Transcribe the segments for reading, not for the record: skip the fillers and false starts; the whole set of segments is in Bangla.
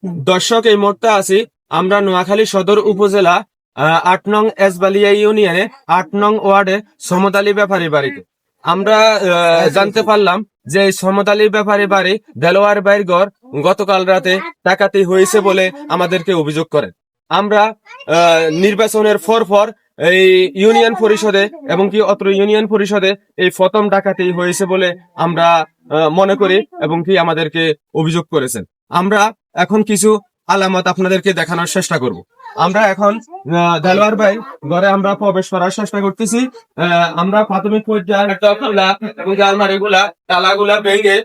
দর্শক, এই মুহূর্তে আছি আমরা নোয়াখালী সদর উপজেলা ৮ নং এসবালিয়া ইউনিয়নে ৮ নং ওয়ার্ডে সমত আলী ব্যাপারী বাড়িতে। আমরা জানতে পারলাম যে সমত আলী ব্যাপারী বাড়ি দেলোয়ার ভাইয়ের ঘর গতকাল রাতে ডাকাতি হয়েছে বলে আমাদেরকে অভিযোগ করেন। আমরা নির্বাচনের পর এই ইউনিয়ন পরিষদে এবং কি অত্র ইউনিয়ন পরিষদে এই প্রথম ডাকাতি হয়েছে বলে আমরা মনে করি এবং কি আমাদেরকে অভিযোগ করেছেন। আমরা এখন কিছু আলামত আপনাদেরকে দেখানোর চেষ্টা করব। আমরা এখন দেলোয়ার ভাই ঘরে আমরা প্রবেশ করার চেষ্টা করতেছি। আমরা প্রাথমিক পর্যায়ে এবং আলমারিগুলা তালাগুলা ভেঙে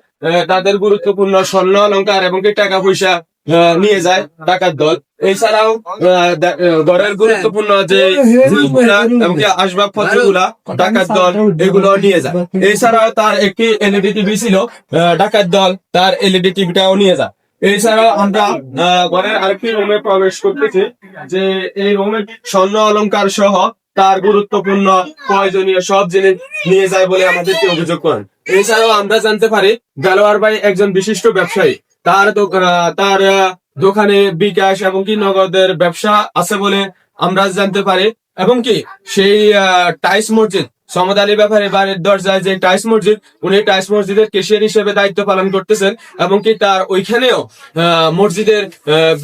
তাদের গুরুত্বপূর্ণ স্বর্ণ অলংকার এবং কি টাকা পয়সা নিয়ে যায় ডাকাত দল। এছাড়াও ঘরের গুরুত্বপূর্ণ যে এবং আসবাবপত্র গুলা ডাকাত দল এগুলো নিয়ে যায়। এছাড়াও তার একটি এলইডি টিভি ছিল, ডাকাত দল তার এলইডি টিভিটাও নিয়ে যায়। এছাড়াও আমরা ঘরের আরেকটি রুমে প্রবেশ করতেছি, যে এই রুমে স্বর্ণ অলংকার সহ তার গুরুত্বপূর্ণ প্রয়োজনীয় সব জিনিস নিয়ে যায় বলে আমাদেরকে অভিযোগ করেন। এছাড়াও আমরা জানতে পারি দেলোয়ার ভাই একজন বিশিষ্ট ব্যবসায়ী। তার দোকানে বিকাশ এবং কি নগদের ব্যবসা আছে বলে আমরা জানতে পারি এবং কি সেই টাইস মসজিদ সমত আলী ব্যাপারী বাড়ির দরজায় যে টাইস মসজিদ, উনি টাইস মসজিদের কেশিয়ার হিসেবে দায়িত্ব পালন করতেছেন এবং কি তার ওইখানেও মসজিদের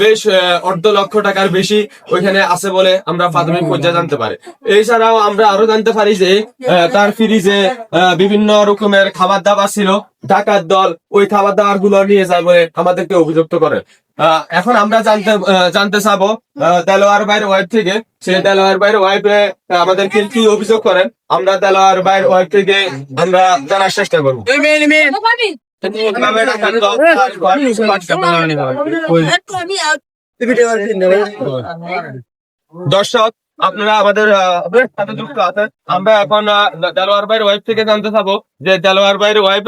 বেশ অর্ধ লক্ষ টাকার বেশি ওইখানে আছে বলে আমরা প্রাথমিক পর্যায়ে জানতে পারি। এছাড়াও আমরা আরো জানতে পারি যে তার ফ্রিজে বিভিন্ন রকমের খাবার দাবার ছিল, ডাকাত দল ওই খাবার দাবার গুলো নিয়ে যায় বলে আমাদেরকে অভিযুক্ত করে। এখন আমরা জানতে চাবো দেলোয়ার ভাইয়ের ওয়াইফ থেকে, সে দেলোয়ার ভাইয়ের ওয়াইফ আমাদেরকে কি অভিযোগ করেন। আমরা দেলোয়ার ভাইয়ের ওয়াইফ থেকে আমরা জানার চেষ্টা করবো। দর্শক, আপনারা আমাদের সাথে যুক্ত আছেন। আমরা এখন দেলোয়ার ভাইয়ের ওয়াইফ থেকে জানতে চাবো যে দেলোয়ার ভাইয়ের ওয়াইফ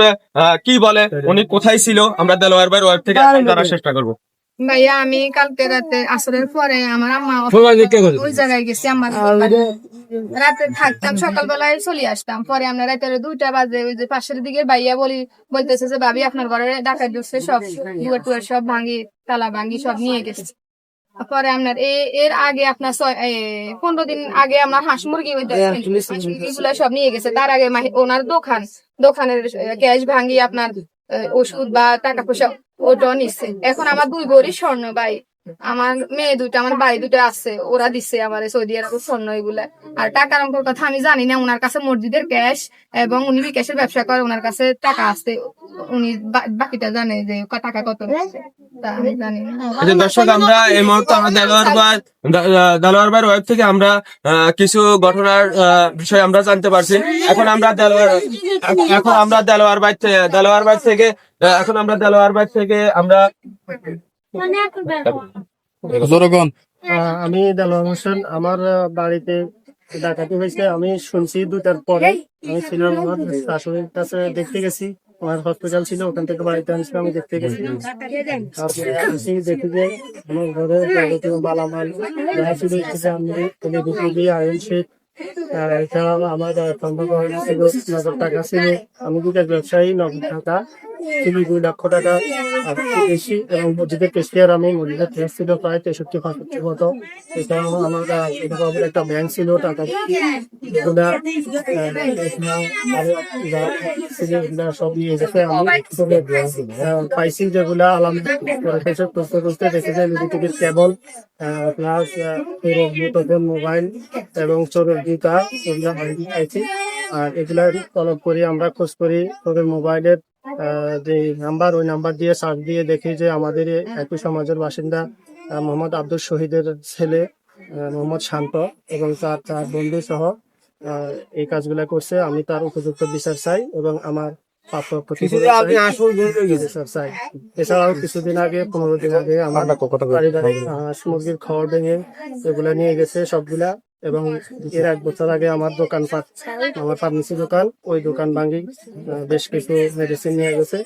কি বলে, উনি কোথায় ছিল। আমরা দেলোয়ার ভাইয়ের ওয়াইফ থেকে জানার চেষ্টা করবো। ভাইয়া, আমি কালকে রাতে আসরের পরে আমার আম্মা ওই জায়গায় গেছি। আমার রাতে থাকতাম, সকালবেলায় চলে আসতাম। পরে আমরা রাতের 2টা বাজে ওই যে পাশের দিকে ভাইয়া বলতেছে যে ভাবি আপনার ঘরে ডাকাত ঢুকছে, সব দুয়ার টুয়ার সব ভাঙি, তালা ভাঙি সব নিয়ে গেছে। পরে আপনার এর আগে আপনার 15 দিন আগে আমার হাঁস মুরগি এগুলো সব নিয়ে গেছে। তার আগে ওনার দোকানের গ্যাস ভাঙি আপনার ওষুধ বা টাকা পয়সা ওটাও নিচ্ছে। এখন আমার 2 ভরি স্বর্ণ ভাই, আমার মেয়ে 2টা, আমার ভাই 2টা আছে, ওরা দিচ্ছে আমার সৌদি আরব স্বর্ণ এগুলা। আর টাকার অঙ্কের কথা আমি জানি না। ওনার কাছে মসজিদের ক্যাশ এবং উনি বিকাশের ব্যবসা করে, ওনার কাছে টাকা আছে, উনি বাকিটা জানে যে টাকা কত আমি জানি না। দর্শক, আমরা এই মুহূর্তে আমরা দেলোয়ার ভাইয়ের ওয়েব থেকে আমরা কিছু ঘটনার বিষয় আমরা জানতে পারছি। এখন আমরা দেলোয়ার ভাই থেকে আমরা আমি দেলোয়ার হোসেন। আমার বাড়িতে ডাকাতি হয়েছে আমি শুনছি 2টার পরে। আমি ছিলাম আমার শাশুড়ির কাছে, দেখতে গেছি। আমার হসপিটাল ছিল, ওখান থেকে বাড়িতে আনছিল, আমি দেখতে গেছি। তারপরে আসি দেখি যে আমার ঘরে যাবতীয় মালামাল যাহা ছিল, আয়রন শিট, এছাড়াও আমার নগদ টাকা ছিল। আমি দুটো ব্যবসায়ী, নগদ টাকা ছিল 2 লক্ষ টাকা আর বেশি। এবং মসজিদের কেশিয়ার, আমি মসজিদের ক্যাশ ছিল প্রায় 63-65 মতো। এছাড়াও আমার একটা ব্যাংক ছিল, টাকা সব নিয়ে গেছে। আমি পাইছি যেগুলা খুঁজতে দেখে যায় টিকিট, কেবল প্লাস মোবাইল এবং চোরের জুতা, এগুলা পাইছি। আর এগুলা তলব করি, আমরা খোঁজ করি তোদের মোবাইলের যে নাম্বার, ওই নাম্বার দিয়ে সার্চ দিয়ে দেখি যে আমাদের একই সমাজের বাসিন্দা মোহাম্মদ আব্দুল শহীদের ছেলে মোহাম্মদ শান্ত এবং তার বন্ধু সহ এই কাজগুলা করছে। আমি তার উপযুক্ত বিচার চাই এবং আমার এছাড়াও কিছুদিন আগে 15 দিন আগে আমার হাঁস মুরগির খাওয়ার ভেঙে এগুলা নিয়ে গেছে সবগুলা। এবং এর 1 বছর আগে আমার দোকানপাট, আমার ফার্মেসি দোকান, ওই দোকান ভাঙি বেশ কিছু মেডিসিন নিয়ে গেছে।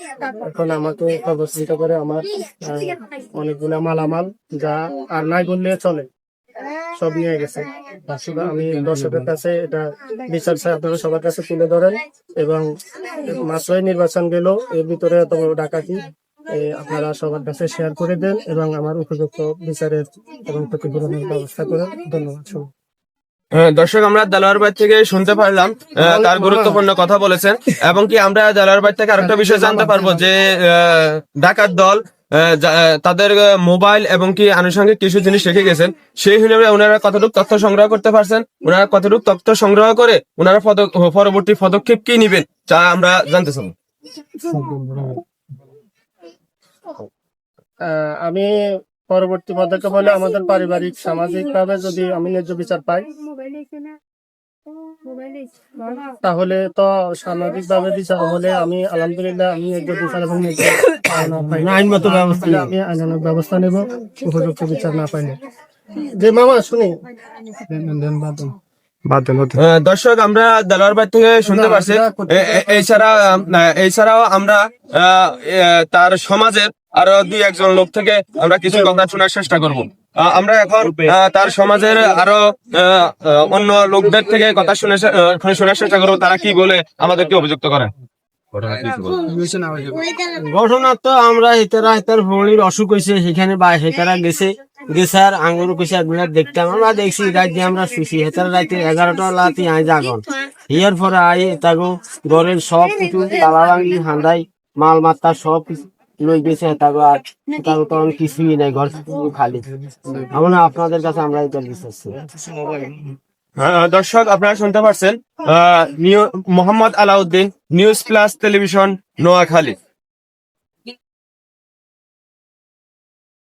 এখন আমাকে অবস্থিত করে আমার অনেকগুলা মালামাল, যা আর নাই বললে চলে, সব নিয়ে গেছে। আমি দর্শকের কাছে এটা বিচার চাই, আপনারা সবার কাছে তুলে ধরেন। এবং মাত্রই নির্বাচন গেল, এর ভিতরে এত বড় ডাকাতি আপনারা সবার কাছে শেয়ার করে দেন এবং আমার উপযুক্ত বিচারের এবং ক্ষতিপূরণের ব্যবস্থা করেন। ধন্যবাদ সবাই। দর্শক, আমরা দেলোয়ার ভাই থেকে শুনতে পারলাম তার গুরুত্বপূর্ণ কথা বলেছেন, এবং কি আমরা দেলোয়ার ভাই থেকে আরেকটা বিষয় জানতে পারবো যে ডাকাত দল তাদের মোবাইল এবং কি আনুষঙ্গিক কিছু জিনিস রেখে গেছেন, সেই হিসেবে ওনারা কতটুকু তথ্য সংগ্রহ করতে পারছেন, ওনারা কতটুকু তথ্য সংগ্রহ করে ওনারা পরবর্তী পদক্ষেপ কি নিবেন তা আমরা জানতে চাই। আমি পরবর্তী পদক্ষেপ হলে আমাদের পারিবারিক সামাজিক ভাবে যদি আমি ন্যায্য বিচার পাই, তাহলে তো সামাজিক ভাবে বিচার হলে আমি আলহামদুলিল্লাহ আমি ন্যায্য বিচার এবং আইনগত ব্যবস্থা আমি আইনানুগ ব্যবস্থা নেব উপযুক্ত বিচার না পাইলে। যে মামা শুনি দর্শক, আমরা দেলোয়ার ভাই থেকে শুনতে পারছি এছাড়াও আমরা তার সমাজের আরো 2-1 লোক থেকে আমরা কিছু কথা শোনার চেষ্টা করব। আমরা এখন তার সমাজের আরো অন্য লোকদের থেকে কথা শোনার চেষ্টা করবো, তারা কি বলে আমাদেরকে অভিযুক্ত করেন। ঘটনা তো আমরা হেতার ভৌলির অসুখ হয়েছে সেখানে বা হেতারা গেছে আর আঙ্গুর কইছে একগুলা দেখতাম, আমরা দেখছি রাত দিয়ে আমরা শুছি হেতার রাতে 11টা লাতি আই জাগন ইয়ার পরে আই তাগো ঘরের সব কিছু তালা ভাঙি হান্দাই মাল মাত্তা সব কিছু লই গেছে হেতাগো, আর তাগো তখন কিছুই নাই, ঘর খালি। আমরা আপনাদের কাছে আমরা এটা বিশ্বাস দর্শক, আপনারা শুনতে পারছেন Mohammad Alauddin, news plus television, Noakhali.